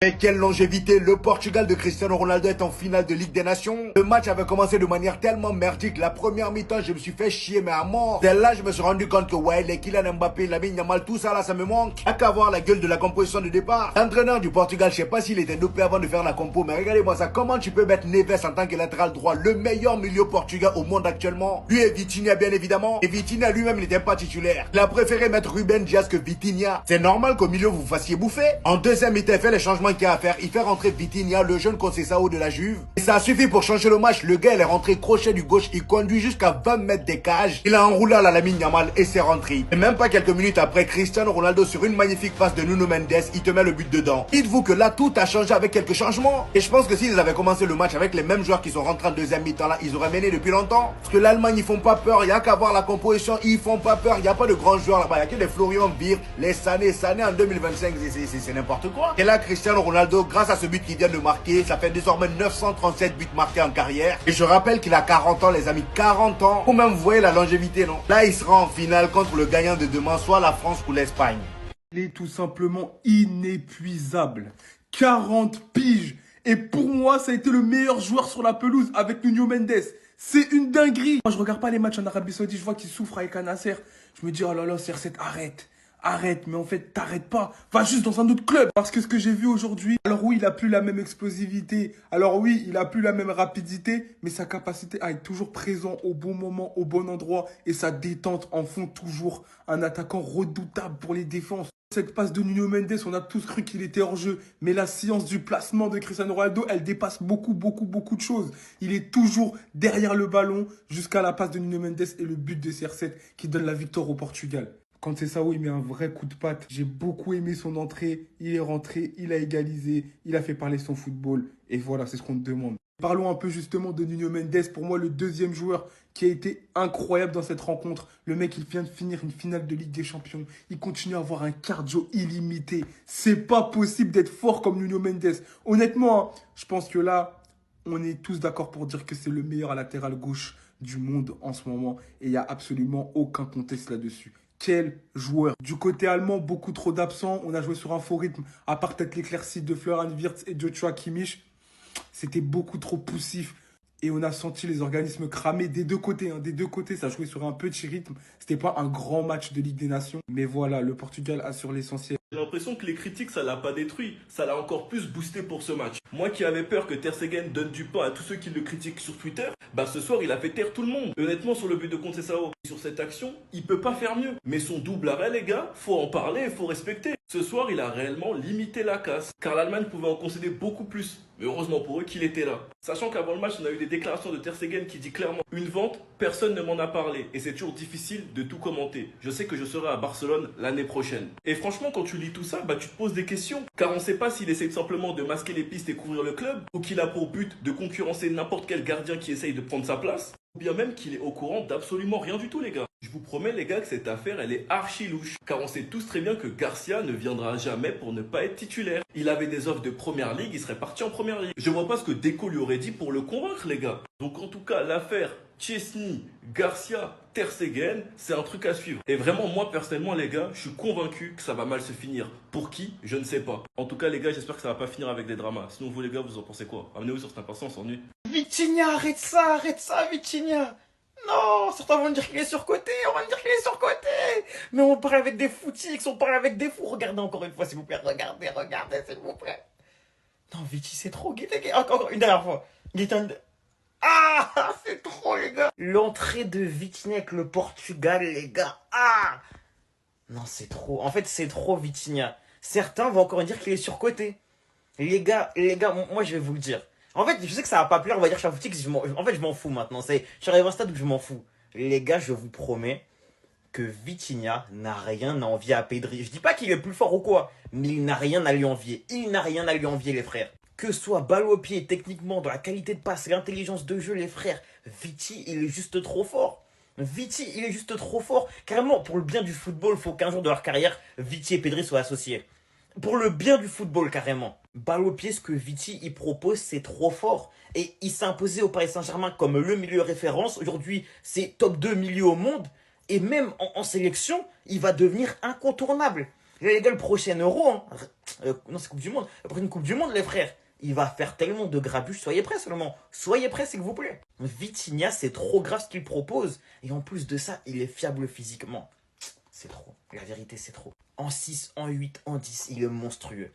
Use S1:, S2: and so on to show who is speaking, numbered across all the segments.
S1: Mais quelle longévité, le Portugal de Cristiano Ronaldo est en finale de Ligue des Nations. Le match avait commencé de manière tellement merdique. La première mi-temps, je me suis fait chier, mais à mort. Dès là, je me suis rendu compte que ouais, les Kylian Mbappé, Lamine Yamal, tout ça là, ça me manque. À qu'à voir la gueule de la composition de départ. L'entraîneur du Portugal, je sais pas s'il était dopé avant de faire la compo, mais regardez-moi ça. Comment tu peux mettre Neves en tant que latéral droit, le meilleur milieu portugais au monde actuellement? Lui et Vitinha, bien évidemment. Et Vitinha lui-même n'était pas titulaire. Il a préféré mettre Ruben Dias que Vitinha. C'est normal qu'au milieu, vous vous fassiez bouffer. En deuxième mi-temps, il fait les changements qu'il y a à faire. Il fait rentrer Vitinha, le jeune Conceição de la Juve. Et ça a suffi pour changer le match. Le gars, il est rentré crochet du gauche. Il conduit jusqu'à 20 mètres des cages. Il a enroulé à la Lamine Yamal et c'est rentré. Et même pas quelques minutes après, Cristiano Ronaldo sur une magnifique passe de Nuno Mendes, il te met le but dedans. Dites-vous que là, tout a changé avec quelques changements. Et je pense que s'ils avaient commencé le match avec les mêmes joueurs qui sont rentrés en deuxième mi-temps là, ils auraient mené depuis longtemps. Parce que l'Allemagne, ils font pas peur. Il n'y a qu'à voir la composition. Ils font pas peur. Il n'y a pas de grands joueurs là-bas. Il n'y a que des Florian Wirtz, les Sané en 2025. C'est n'importe quoi. Et là, Cristiano Ronaldo, grâce à ce but qu'il vient de marquer, ça fait désormais 937 buts marqués en carrière. Et je rappelle qu'il a 40 ans, les amis, 40 ans. Quand même, vous voyez la longévité, non? Là, il sera en finale contre le gagnant de demain, soit la France ou l'Espagne.
S2: Il est tout simplement inépuisable. 40 piges. Et pour moi, ça a été le meilleur joueur sur la pelouse avec Nuno Mendes. C'est une dinguerie. Moi, je regarde pas les matchs en Arabie Saoudite. Je vois qu'il souffre avec un Nasser. Je me dis, oh là là, CR7, arrête. Arrête, mais en fait, t'arrêtes pas. Va juste dans un autre club. Parce que ce que j'ai vu aujourd'hui, alors oui, il a plus la même explosivité. Alors oui, il a plus la même rapidité. Mais sa capacité à être toujours présent au bon moment, au bon endroit. Et sa détente en font toujours un attaquant redoutable pour les défenses. Cette passe de Nuno Mendes, on a tous cru qu'il était hors jeu. Mais la science du placement de Cristiano Ronaldo, elle dépasse beaucoup de choses. Il est toujours derrière le ballon jusqu'à la passe de Nuno Mendes et le but de CR7 qui donne la victoire au Portugal. Conceição, il met un vrai coup de patte. J'ai beaucoup aimé son entrée. Il est rentré, il a égalisé, il a fait parler son football. Et voilà, c'est ce qu'on te demande. Parlons un peu justement de Nuno Mendes. Pour moi, le deuxième joueur qui a été incroyable dans cette rencontre. Le mec, il vient de finir une finale de Ligue des Champions. Il continue à avoir un cardio illimité. C'est pas possible d'être fort comme Nuno Mendes. Honnêtement, je pense que là, on est tous d'accord pour dire que c'est le meilleur latéral gauche du monde en ce moment. Et il n'y a absolument aucun conteste là-dessus. Quel joueur. Du côté allemand, beaucoup trop d'absents. On a joué sur un faux rythme. À part peut-être l'éclaircie de Florian Wirtz et Joshua Kimmich. C'était beaucoup trop poussif. Et on a senti les organismes cramés des deux côtés. Des deux côtés, ça jouait sur un petit rythme. C'était pas un grand match de Ligue des Nations. Mais voilà, le Portugal assure l'essentiel.
S3: J'ai l'impression que les critiques, ça l'a pas détruit. Ça l'a encore plus boosté pour ce match. Moi qui avais peur que Ter Stegen donne du pain à tous ceux qui le critiquent sur Twitter, bah ce soir, il a fait taire tout le monde. Et honnêtement, sur le but de Conceição, sur cette action, il peut pas faire mieux. Mais son double arrêt, les gars, faut en parler et faut respecter. Ce soir, il a réellement limité la casse. Car l'Allemagne pouvait en concéder beaucoup plus. Mais heureusement pour eux qu'il était là. Sachant qu'avant le match, on a eu des déclarations de Ter Stegen qui dit clairement « Une vente, personne ne m'en a parlé. Et c'est toujours difficile de tout commenter. Je sais que je serai à Barcelone l'année prochaine. » Et franchement, quand tu lis tout ça, bah tu te poses des questions. Car on ne sait pas s'il essaie simplement de masquer les pistes et couvrir le club, ou qu'il a pour but de concurrencer n'importe quel gardien qui essaye de prendre sa place, ou bien même qu'il est au courant d'absolument rien du tout, les gars. Je vous promets, les gars, que cette affaire, elle est archi louche. Car on sait tous très bien que Garcia ne viendra jamais pour ne pas être titulaire. Il avait des offres de première ligue, il serait parti en première ligue. Je vois pas ce que Deco lui aurait dit pour le convaincre, les gars. Donc en tout cas, l'affaire Chesney, Garcia, Ter Stegen, c'est un truc à suivre. Et vraiment, moi, personnellement, les gars, je suis convaincu que ça va mal se finir. Pour qui? Je ne sais pas. En tout cas, les gars, j'espère que ça va pas finir avec des dramas. Sinon, vous, les gars, vous en pensez quoi? Amenez-vous sur cette impatience, on s'ennuie.
S4: Vitinha, arrête ça, Vitinha. Non, certains vont me dire qu'il est surcoté, on va me dire qu'il est surcoté. Mais on parle avec des footix, on parle avec des fous. Regardez encore une fois, s'il vous plaît, regardez, s'il vous plaît. Non, Viti, c'est trop, encore une dernière fois. Ah, c'est trop, les gars. L'entrée de Vitinha avec le Portugal, les gars. Ah. Non, c'est trop. En fait, c'est trop, Vitinha. Certains vont encore dire qu'il est surcoté. Les gars, moi, je vais vous le dire. En fait, je sais que ça va pas plaire, on va dire que je suis un footix, en fait, je m'en fous maintenant. Je suis arrivé à un stade où je m'en fous. Les gars, je vous promets que Vitinha n'a rien à envier à Pedri. Je dis pas qu'il est plus fort ou quoi, mais il n'a rien à lui envier. Il n'a rien à lui envier, les frères. Que ce soit balle au pied, techniquement, dans la qualité de passe, l'intelligence de jeu, les frères, Viti, il est juste trop fort. Viti, il est juste trop fort. Carrément, pour le bien du football, il faut qu'un jour de leur carrière, Viti et Pedri soient associés. Pour le bien du football, carrément. Balle au pied, ce que Viti il propose, c'est trop fort. Et il s'est imposé au Paris Saint-Germain comme le milieu référence. Aujourd'hui, c'est top 2 milieu au monde. Et même en sélection, il va devenir incontournable. Les gars, le prochain Euro, hein. Non, c'est Coupe du Monde. La prochaine Coupe du Monde, les frères. Il va faire tellement de grabuge. Soyez prêts seulement. Soyez prêts, s'il vous plaît. Vitinha, c'est trop grave ce qu'il propose. Et en plus de ça, il est fiable physiquement. C'est trop. La vérité, c'est trop. En 6, en 8, en 10, il est monstrueux.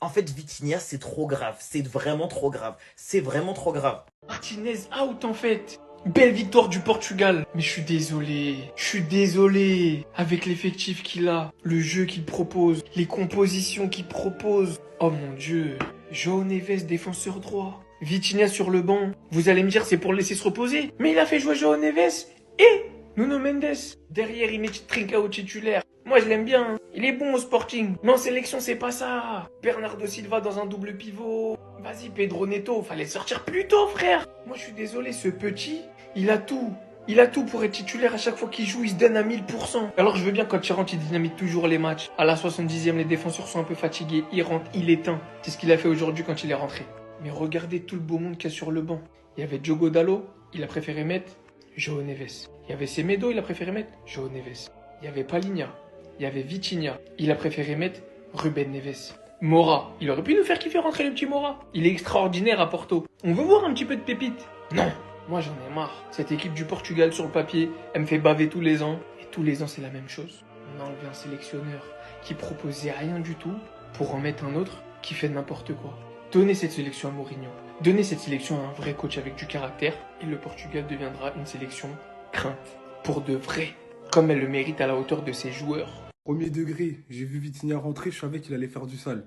S4: En fait, Vitinha, c'est trop grave. C'est vraiment trop grave. C'est vraiment trop grave.
S5: Martinez out en fait. Belle victoire du Portugal. Mais je suis désolé. Je suis désolé. Avec l'effectif qu'il a, le jeu qu'il propose, les compositions qu'il propose. Oh mon Dieu. João Neves, défenseur droit. Vitinha sur le banc. Vous allez me dire c'est pour le laisser se reposer. Mais il a fait jouer João Neves et Nuno Mendes. Derrière, il met Trincao titulaire. Moi, je l'aime bien. Il est bon au Sporting. Mais en sélection, c'est pas ça. Bernardo Silva dans un double pivot. Vas-y, Pedro Neto. Fallait sortir plus tôt, frère. Moi, je suis désolé. Ce petit, il a tout. Il a tout pour être titulaire. À chaque fois qu'il joue, il se donne à 1000%. Alors, je veux bien quand il rentre, il dynamite toujours les matchs. À la 70e, les défenseurs sont un peu fatigués. Il rentre, il éteint. C'est ce qu'il a fait aujourd'hui quand il est rentré. Mais regardez tout le beau monde qu'il y a sur le banc. Il y avait Diogo Dalot. Il a préféré mettre João Neves. Il y avait Semedo. Il a préféré mettre João Neves. Il y avait Palhinha. Il y avait Vitinha. Il a préféré mettre Ruben Neves. Mora. Il aurait pu nous faire kiffer rentrer le petit Mora. Il est extraordinaire à Porto. On veut voir un petit peu de pépite. Non. Moi, j'en ai marre. Cette équipe du Portugal sur le papier, elle me fait baver tous les ans. Et tous les ans, c'est la même chose. On a enlevé un sélectionneur qui proposait rien du tout pour en mettre un autre qui fait n'importe quoi. Donnez cette sélection à Mourinho. Donnez cette sélection à un vrai coach avec du caractère. Et le Portugal deviendra une sélection crainte. Pour de vrai. Comme elle le mérite à la hauteur de ses joueurs.
S2: Premier degré, j'ai vu Vitinha rentrer, je savais qu'il allait faire du sale.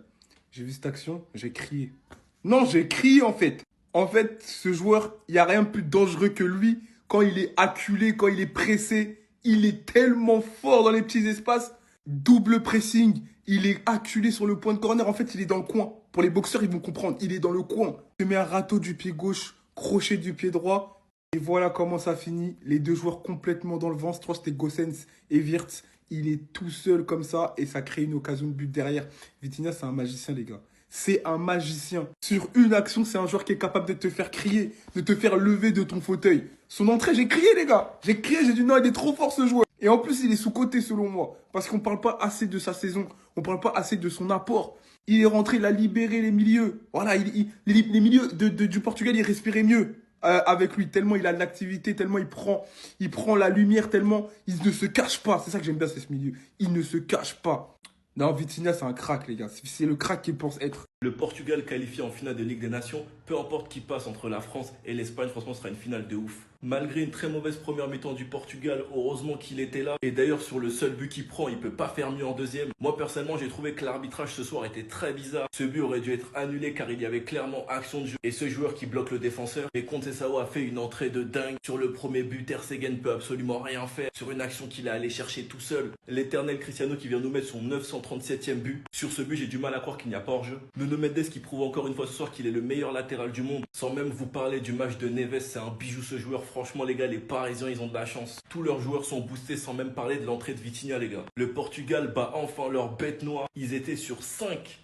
S2: J'ai vu cette action, j'ai crié. Non, j'ai crié en fait. En fait, ce joueur, il n'y a rien de plus dangereux que lui. Quand il est acculé, quand il est pressé, il est tellement fort dans les petits espaces. Double pressing, il est acculé sur le point de corner. En fait, il est dans le coin. Pour les boxeurs, ils vont comprendre. Il est dans le coin. Il met un râteau du pied gauche, crochet du pied droit. Et voilà comment ça finit. Les deux joueurs complètement dans le vent. Je crois que c'était Gosens et Wirtz. Il est tout seul comme ça et ça crée une occasion de but derrière. Vitinha, c'est un magicien, les gars. C'est un magicien. Sur une action, c'est un joueur qui est capable de te faire crier, de te faire lever de ton fauteuil. Son entrée, j'ai crié, les gars. J'ai crié, j'ai dit non, il est trop fort ce joueur. Et en plus, il est sous-coté selon moi. Parce qu'on ne parle pas assez de sa saison. On ne parle pas assez de son apport. Il est rentré, il a libéré les milieux. Voilà, les milieux du Portugal, ils respiraient mieux. Avec lui, tellement il a de l'activité, tellement il prend la lumière, tellement il ne se cache pas. C'est ça que j'aime bien, c'est ce milieu. Il ne se cache pas. Non, Vitinha, c'est un crack, les gars. C'est le crack qu'il pense être.
S3: Le Portugal qualifié en finale de Ligue des Nations, peu importe qui passe entre la France et l'Espagne, franchement, ce sera une finale de ouf. Malgré une très mauvaise première mi-temps du Portugal, heureusement qu'il était là. Et d'ailleurs, sur le seul but qu'il prend, il peut pas faire mieux en deuxième. Moi, personnellement, j'ai trouvé que l'arbitrage ce soir était très bizarre. Ce but aurait dû être annulé car il y avait clairement action de jeu. Et ce joueur qui bloque le défenseur. Et Conceição a fait une entrée de dingue. Sur le premier but, Ter Stegen peut absolument rien faire. Sur une action qu'il a allé chercher tout seul. L'éternel Cristiano qui vient nous mettre son 937e but. Sur ce but, j'ai du mal à croire qu'il n'y a pas hors-jeu. Nuno Mendes qui prouve encore une fois ce soir qu'il est le meilleur latéral du monde. Sans même vous parler du match de Neves, c'est un bijou ce joueur. Franchement, les gars, les Parisiens, ils ont de la chance. Tous leurs joueurs sont boostés sans même parler de l'entrée de Vitinha, les gars. Le Portugal bat enfin leur bête noire. Ils étaient sur 5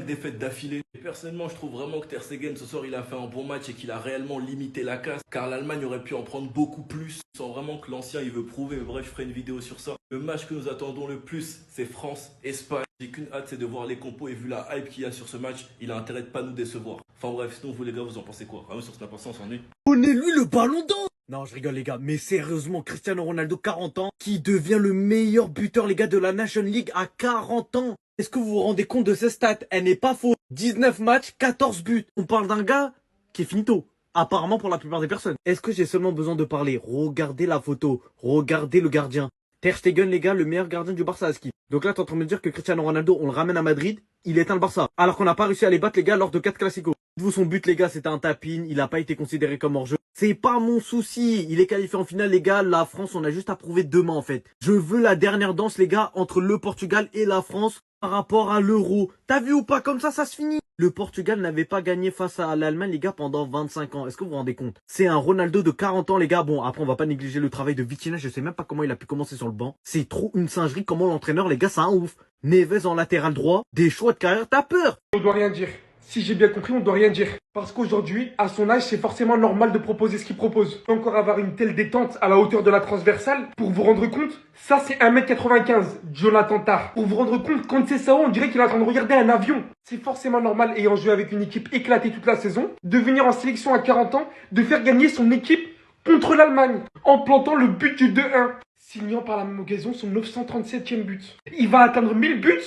S3: défaites d'affilée. Et personnellement, je trouve vraiment que Ter Stegen, ce soir, il a fait un bon match et qu'il a réellement limité la casse. Car l'Allemagne aurait pu en prendre beaucoup plus. Sans vraiment que l'ancien, il veut prouver. Mais bref, je ferai une vidéo sur ça. Le match que nous attendons le plus, c'est France-Espagne. J'ai qu'une hâte, c'est de voir les compos. Et vu la hype qu'il y a sur ce match, il a intérêt de pas nous décevoir. Enfin bref, sinon vous les gars, vous en pensez quoi? Ah, sur Snap, on s'ennuie.
S6: Donnez-lui le ballon d'or. Non, je rigole les gars, mais sérieusement, Cristiano Ronaldo, 40 ans, qui devient le meilleur buteur les gars de la Nation League à 40 ans. Est-ce que vous vous rendez compte de ces stats? Elle n'est pas fausse. 19 matchs, 14 buts. On parle d'un gars qui est finito. Apparemment pour la plupart des personnes. Est-ce que j'ai seulement besoin de parler? Regardez la photo. Regardez le gardien. Ter Stegen les gars, le meilleur gardien du Barça à ski. Donc là, t'es en train de me dire que Cristiano Ronaldo, on le ramène à Madrid, il éteint le Barça. Alors qu'on n'a pas réussi à les battre les gars lors de 4 classicos. Dites-vous son but les gars, c'était un tapin, il n'a pas été considéré comme hors-jeu. C'est pas mon souci, il est qualifié en finale les gars, la France on a juste à prouver demain en fait. Je veux la dernière danse les gars entre le Portugal et la France par rapport à l'Euro. T'as vu ou pas, comme ça se finit. Le Portugal n'avait pas gagné face à l'Allemagne les gars pendant 25 ans, est-ce que vous vous rendez compte? C'est un Ronaldo de 40 ans les gars, bon après on va pas négliger le travail de Vitinha, je sais même pas comment il a pu commencer sur le banc. C'est trop une singerie comment l'entraîneur les gars, c'est un ouf. Neves en latéral droit, des choix de carrière, t'as peur.
S5: On doit rien dire.
S2: Si j'ai bien compris, on doit rien dire. Parce qu'aujourd'hui, à son âge, c'est forcément normal de proposer ce qu'il propose. Encore avoir une telle détente à la hauteur de la transversale, pour vous rendre compte, ça c'est 1m95, Jonathan Tah. Pour vous rendre compte, quand c'est ça, on dirait qu'il est en train de regarder un avion. C'est forcément normal, ayant joué avec une équipe éclatée toute la saison, de venir en sélection à 40 ans, de faire gagner son équipe contre l'Allemagne, en plantant le but du 2-1. Signant par la même occasion son 937e but. Il va atteindre 1000 buts.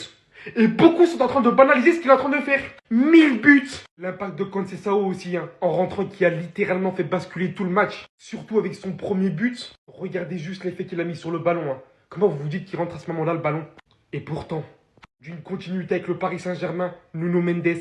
S2: Et beaucoup sont en train de banaliser ce qu'il est en train de faire. 1000 buts. L'impact de Conceição aussi, hein, en rentrant, qui a littéralement fait basculer tout le match. Surtout avec son premier but. Regardez juste l'effet qu'il a mis sur le ballon. Hein. Comment vous vous dites qu'il rentre à ce moment-là, le ballon? Et pourtant, d'une continuité avec le Paris Saint-Germain, Nuno Mendes,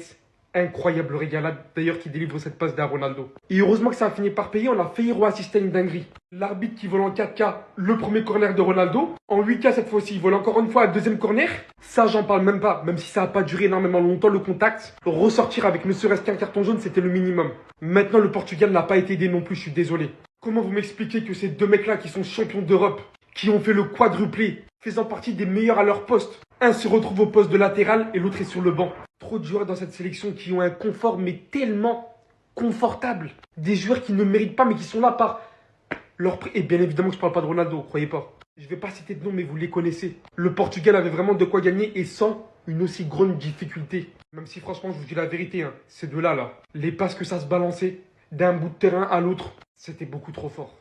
S2: incroyable régalade, d'ailleurs, qui délivre cette passe d'à Ronaldo. Et heureusement que ça a fini par payer, on a failli assister à une dinguerie. L'arbitre qui vole en 4K le premier corner de Ronaldo. En 8K cette fois-ci, il vole encore une fois un deuxième corner. Ça, j'en parle même pas, même si ça n'a pas duré énormément longtemps le contact. Ressortir avec ne serait-ce qu'un carton jaune, c'était le minimum. Maintenant, le Portugal n'a pas été aidé non plus, je suis désolé. Comment vous m'expliquez que ces deux mecs-là qui sont champions d'Europe, qui ont fait le quadruplé, faisant partie des meilleurs à leur poste, un se retrouve au poste de latéral et l'autre est sur le banc. Trop de joueurs dans cette sélection qui ont un confort mais tellement confortable. Des joueurs qui ne méritent pas mais qui sont là par leur prix. Et bien évidemment que je parle pas de Ronaldo, croyez pas. Je vais pas citer de nom mais vous les connaissez. Le Portugal avait vraiment de quoi gagner et sans une aussi grande difficulté. Même si franchement je vous dis la vérité, hein, ces deux-là, les passes que ça se balançait d'un bout de terrain à l'autre, c'était beaucoup trop fort.